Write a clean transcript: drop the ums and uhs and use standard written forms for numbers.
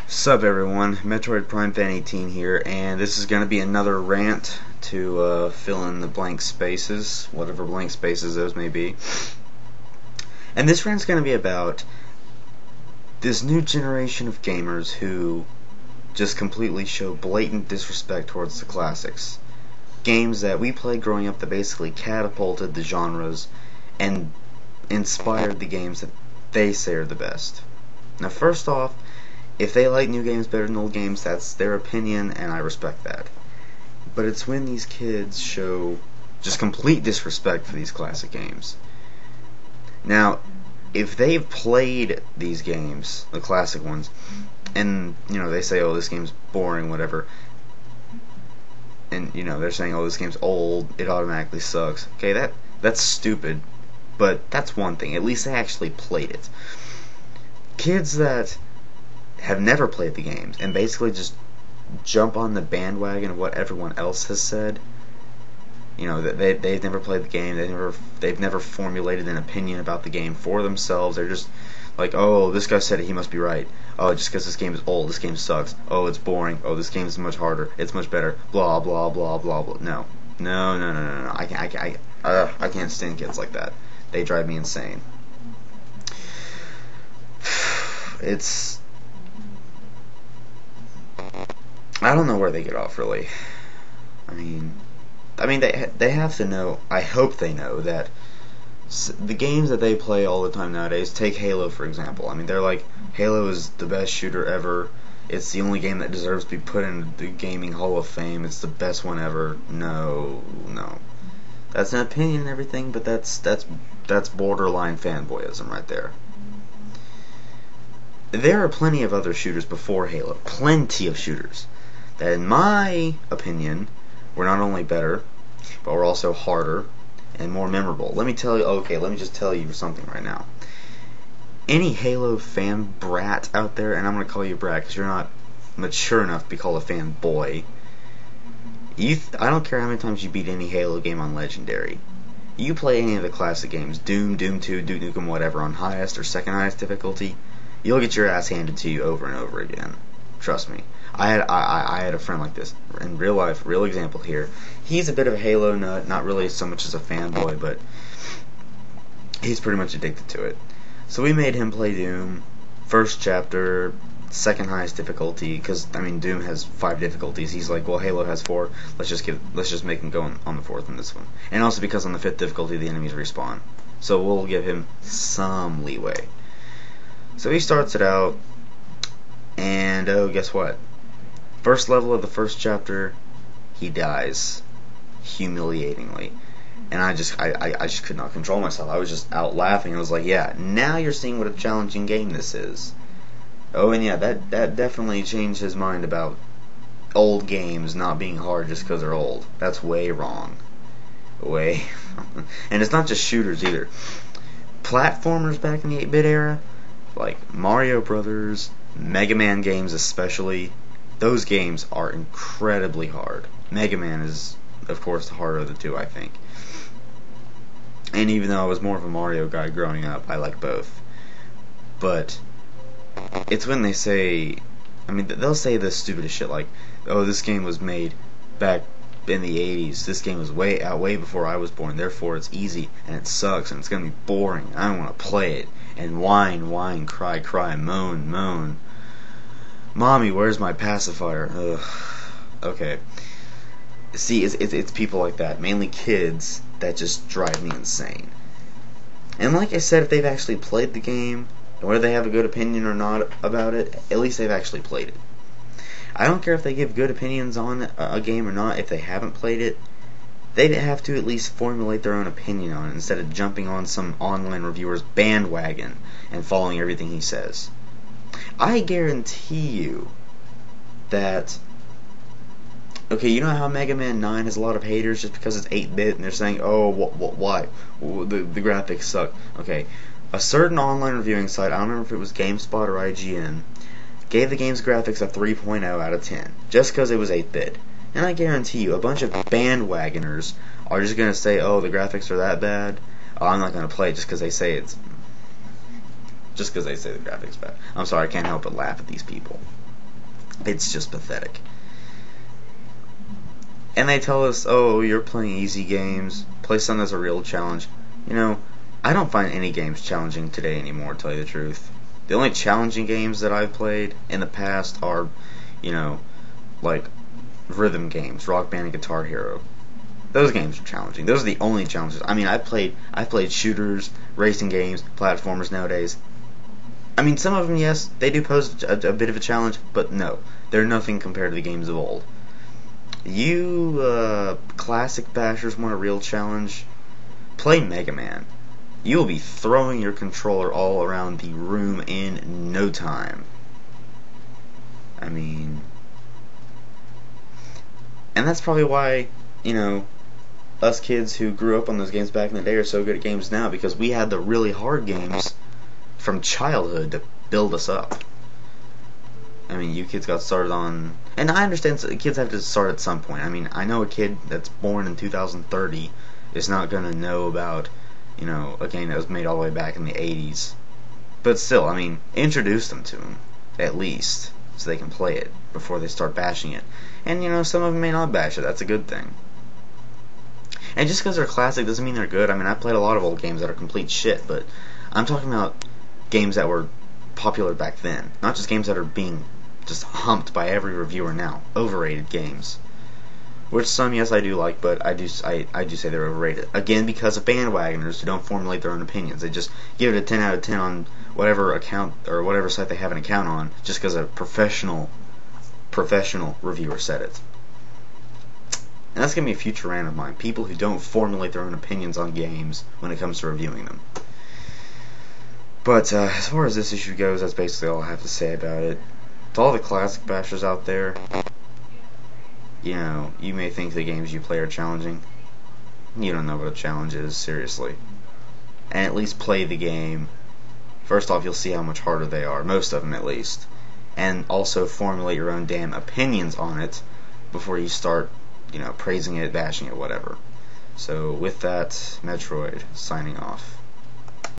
Sup everyone, Metroid Prime Fan 18 here, and this is going to be another rant to fill in the blank spaces, whatever blank spaces those may be. And this rant's going to be about this new generation of gamers who just completely show blatant disrespect towards the classics. Games that we played growing up that basically catapulted the genres and inspired the games that they say are the best. Now first off, if they like new games better than old games, that's their opinion, and I respect that. But it's when these kids show just complete disrespect for these classic games. Now, if they've played these games, the classic ones, and, they say, oh, this game's boring, whatever, and, they're saying, oh, this game's old, it automatically sucks. Okay, that's stupid, but that's one thing. At least they actually played it. Kids that have never played the games and basically just jump on the bandwagon of what everyone else has said. That they've never played the game, they've never formulated an opinion about the game for themselves. They're just like, oh, this guy said it, he must be right. Oh, just because this game is old, this game sucks. Oh, it's boring. Oh, this game is much harder. It's much better. Blah blah blah blah blah. No. I can't stand kids like that. They drive me insane. I don't know where they get off, really. I mean, they have to know. I hope they know that the games that they play all the time nowadays. Take Halo for example. I mean, they're like, Halo is the best shooter ever. It's the only game that deserves to be put in the gaming Hall of Fame. It's the best one ever. No. That's an opinion and everything, but that's borderline fanboyism right there. There are plenty of other shooters before Halo. Plenty of shooters that, in my opinion, were not only better, but were also harder and more memorable. Let me just tell you something right now. Any Halo fan brat out there, and I'm going to call you brat because you're not mature enough to be called a fanboy. I don't care how many times you beat any Halo game on Legendary. You play any of the classic games, Doom, Doom 2, Duke Nukem, whatever, on highest or second highest difficulty, you'll get your ass handed to you over and over again. Trust me. I had a friend like this in real life, real example here. He's a bit of a Halo nut, not really so much as a fanboy, but he's pretty much addicted to it. So we made him play Doom, first chapter, second highest difficulty, because Doom has 5 difficulties. He's like, well, Halo has 4. Let's just make him go on the 4th in this one. And also because on the 5th difficulty the enemies respawn, so we'll give him some leeway. So he starts it out, and guess what? First level of the first chapter, he dies humiliatingly, and I just could not control myself. I was just out laughing. I was like, yeah, now you're seeing what a challenging game this is. Oh, and yeah, that definitely changed his mind about old games not being hard just because they're old. That's way wrong. Way. And it's not just shooters either. Platformers back in the 8-bit era, like Mario Brothers, Mega Man games especially, those games are incredibly hard. Mega Man is, of course, the harder of the two, I think. And even though I was more of a Mario guy growing up, I like both. But it's when they say, they'll say the stupidest shit like, oh, this game was made back in the 80s. This game was way before I was born. Therefore, it's easy and it sucks and it's gonna be boring. I don't want to play it. And whine, cry, moan. Mommy, where's my pacifier? Ugh. Okay. See, it's people like that, mainly kids, that just drive me insane. And like I said, if they've actually played the game, and whether they have a good opinion or not about it, at least they've actually played it. I don't care if they give good opinions on a game or not. If they haven't played it, they'd have to at least formulate their own opinion on it instead of jumping on some online reviewer's bandwagon and following everything he says. I guarantee you that, okay, you know how Mega Man 9 has a lot of haters just because it's 8-bit and they're saying, oh, why? The graphics suck. Okay, a certain online reviewing site, I don't remember if it was GameSpot or IGN, gave the game's graphics a 3.0 out of 10 just because it was 8-bit. And I guarantee you, a bunch of bandwagoners are just going to say, oh, the graphics are that bad. Oh, I'm not going to play it just because they say the graphics bad. I'm sorry, I can't help but laugh at these people. It's just pathetic. And they tell us, oh, you're playing easy games. Play something that's a real challenge. You know, I don't find any games challenging today anymore, to tell you the truth. The only challenging games that I've played in the past are, you know, like rhythm games, Rock Band and Guitar Hero. Those games are challenging. Those are the only challenges. I mean, I've played shooters, racing games, platformers nowadays. I mean, some of them, yes, they do pose a bit of a challenge, but no, they're nothing compared to the games of old. You classic bashers want a real challenge? Play Mega Man. You will be throwing your controller all around the room in no time. I mean, and that's probably why, you know, us kids who grew up on those games back in the day are so good at games now, because we had the really hard games from childhood to build us up. I mean, you kids got started on, and I understand kids have to start at some point. I mean, I know a kid that's born in 2030 is not going to know about, you know, a game that was made all the way back in the 80s. But still, I mean, introduce them to them, at least, so they can play it before they start bashing it. And, you know, some of them may not bash it. That's a good thing. And just because they're classic doesn't mean they're good. I mean, I played a lot of old games that are complete shit, but I'm talking about games that were popular back then. Not just games that are being just humped by every reviewer now. Overrated games. Which some, yes, I do like, but I do say they're overrated. Again, because of bandwagoners who don't formulate their own opinions. They just give it a 10 out of 10 on whatever account or whatever site they have an account on, just because a professional reviewer said it. And that's going to be a future rant of mine. People who don't formulate their own opinions on games when it comes to reviewing them. But as far as this issue goes, that's basically all I have to say about it. To all the classic bashers out there, you know, you may think the games you play are challenging. You don't know what a challenge is, seriously. And at least play the game. First off, you'll see how much harder they are, most of them at least. And also formulate your own damn opinions on it before you start, you know, praising it, bashing it, whatever. So with that, Metroid, signing off.